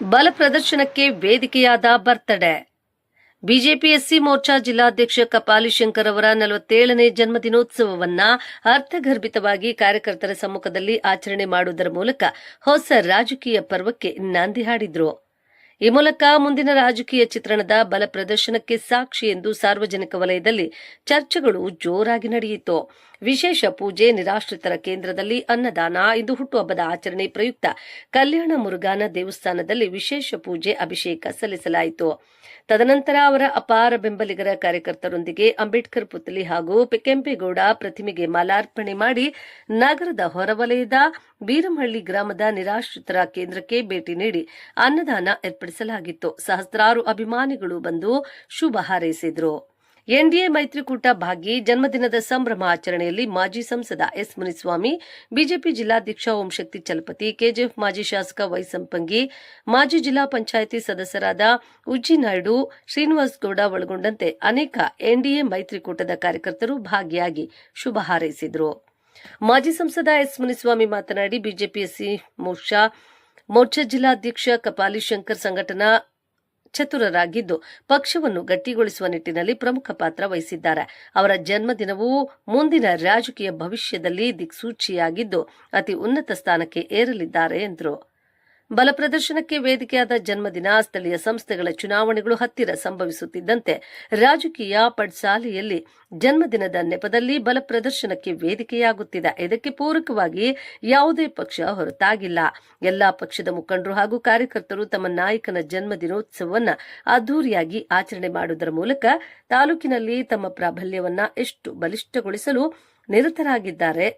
ಬಲ ಪ್ರದರ್ಶನಕ್ಕೆ ವೇದಿಕೆಯಾದ birthday. BJP SC Morcha ಜಿಲ್ಲಾಧ್ಯಕ್ಷ ಕಪಾಲಿ ಶಂಕರ್ ಅವರ 47ನೇ ಜನ್ಮದಿನೋತ್ಸವವನ್ನ ಅರ್ಥಗರ್ಭಿತವಾಗಿ ಕಾರ್ಯಕರ್ತರ ಸಮ್ಮುಖದಲ್ಲಿ ಆಚರಣೆ ಮಾಡುವುದರ ಮೂಲಕ ಹೊಸ ರಾಜಕೀಯ ಪರ್ವಕ್ಕೆ ನಾಂದಿ ಹಾಡಿದ್ರು. ಈ ಮೂಲಕ ಮುಂದಿನ ರಾಜಕೀಯ ಚಿತ್ರಣದ ಬಲ ಪ್ರದರ್ಶನಕ್ಕೆ ಸಾಕ್ಷಿ ಎಂದು ಸಾರ್ವಜನಿಕ ವಲಯದಲ್ಲಿ ಚರ್ಚೆಗಳು ಜೋರಾಗಿ ನಡೆಯಿತು. ವಿಶೇಷ ಪೂಜೆ, ನಿರಾಶ್ರಿತರ ಕೇಂದ್ರದಲ್ಲಿ ಅನ್ನದಾನ. ಇಂದು ಹುಟ್ಟುಹಬ್ಬದ ಆಚರಣೆ ಪ್ರಯುಕ್ತ ಕಲ್ಯಾಣ ಮುರುಘಾನ ದೇವಸ್ಥಾನದಲ್ಲಿ ವಿಶೇಷ ಪೂಜೆ, ಅಭಿಷೇಕ ಸಲ್ಲಿಸಲಾಯಿತು. ತದನಂತರ ಅವರ ಅಪಾರ ಬೆಂಬಲಿಗರ ಕಾರ್ಯಕರ್ತರೊಂದಿಗೆ ಅಂಬೇಡ್ಕರ್ ಪುತ್ಥಳಿ ಹಾಗೂ ಕೆಂಪೇಗೌಡ ಪ್ರತಿಮೆಗೆ ಮಾಲಾರ್ಪಣೆ ಮಾಡಿ ನಗರದ ಹೊರವಲಯದ ಬೀರಮಹಳ್ಳಿ ಗ್ರಾಮದ ನಿರಾಶ್ರಿತರ ಕೇಂದ್ರಕ್ಕೆ ಭೇಟಿ ನೀಡಿ ಅನ್ನದಾನ ಏರ್ಪಡಿಸಲಾಗಿತ್ತು. ಸಹಸ್ರಾರು ಅಭಿಮಾನಿಗಳು ಬಂದು ಶುಭ ಹಾರೈಸಿದರು. ಎನ್ಡಿಎ ಮೈತ್ರಿಕೂಟ ಭಾಗಿ. ಜನ್ಮದಿನದ ಸಂಭ್ರಮ ಆಚರಣೆಯಲ್ಲಿ ಮಾಜಿ ಸಂಸದ ಎಸ್ ಮುನಿಸ್ವಾಮಿ, ಬಿಜೆಪಿ ಜಿಲ್ಲಾಧ್ಯಕ್ಷ ಓಂಶಕ್ತಿ ಚಲಪತಿ, ಕೆಜಿಎಫ್ ಮಾಜಿ ಶಾಸಕ ವೈ ಸಂಪಂಗಿ, ಮಾಜಿ ಜಿಲ್ಲಾ ಪಂಚಾಯಿತಿ ಸದಸ್ಯರಾದ ಉಜ್ಜಿನಾಯ್ಡು, ಶ್ರೀನಿವಾಸ್ ಗೌಡ ಒಳಗೊಂಡಂತೆ ಅನೇಕ ಎನ್ಡಿಎ ಮೈತ್ರಿಕೂಟದ ಕಾರ್ಯಕರ್ತರು ಭಾಗಿಯಾಗಿ ಶುಭ ಹಾರೈಸಿದರು. ಮಾಜಿ ಸಂಸದ ಎಸ್ ಮುನಿಸ್ವಾಮಿ ಮಾತನಾಡಿ, ಬಿಜೆಪಿ ಎಸ್ಸಿ ಮೋರ್ಚಾ ಜಿಲ್ಲಾಧ್ಯಕ್ಷ ಕಪಾಲಿ ಶಂಕರ್ ಸಂಘಟನಾ ಚತುರರಾಗಿದ್ದು ಪಕ್ಷವನ್ನು ಗಟ್ಟಿಗೊಳಿಸುವ ನಿಟ್ಟಿನಲ್ಲಿ ಪ್ರಮುಖ ಪಾತ್ರ ವಹಿಸಿದ್ದಾರೆ. ಅವರ ಜನ್ಮದಿನವು ಮುಂದಿನ ರಾಜಕೀಯ ಭವಿಷ್ಯದಲ್ಲಿ ದಿಕ್ಸೂಚಿಯಾಗಿದ್ದು ಅತಿ ಉನ್ನತ ಸ್ಥಾನಕ್ಕೆ ಏರಲಿದ್ದಾರೆ ಎಂದರು. ಬಲ ಪ್ರದರ್ಶನಕ್ಕೆ ವೇದಿಕೆಯಾದ ಜನ್ಮದಿನ. ಸ್ಥಳೀಯ ಸಂಸ್ಥೆಗಳ ಚುನಾವಣೆಗಳು ಹತ್ತಿರ ಸಂಭವಿಸುತ್ತಿದ್ದಂತೆ ರಾಜಕೀಯ ಪಡ್ಸಾಲೆಯಲ್ಲಿ ಜನ್ಮದಿನದ ನೆಪದಲ್ಲಿ ಬಲ ಪ್ರದರ್ಶನಕ್ಕೆ ವೇದಿಕೆಯಾಗುತ್ತಿದೆ. ಇದಕ್ಕೆ ಪೂರಕವಾಗಿ ಯಾವುದೇ ಪಕ್ಷ ಹೊರತಾಗಿಲ್ಲ. ಎಲ್ಲಾ ಪಕ್ಷದ ಮುಖಂಡರು ಹಾಗೂ ಕಾರ್ಯಕರ್ತರು ತಮ್ಮ ನಾಯಕನ ಜನ್ಮದಿನೋತ್ಸವವನ್ನು ಅದ್ದೂರಿಯಾಗಿ ಆಚರಣೆ ಮಾಡುವುದರ ಮೂಲಕ ತಾಲೂಕಿನಲ್ಲಿ ತಮ್ಮ ಪ್ರಾಬಲ್ಯವನ್ನ ಎಷ್ಟು ಬಲಿಷ್ಠಗೊಳಿಸಲು ನಿರತರಾಗಿದ್ದಾರೆ.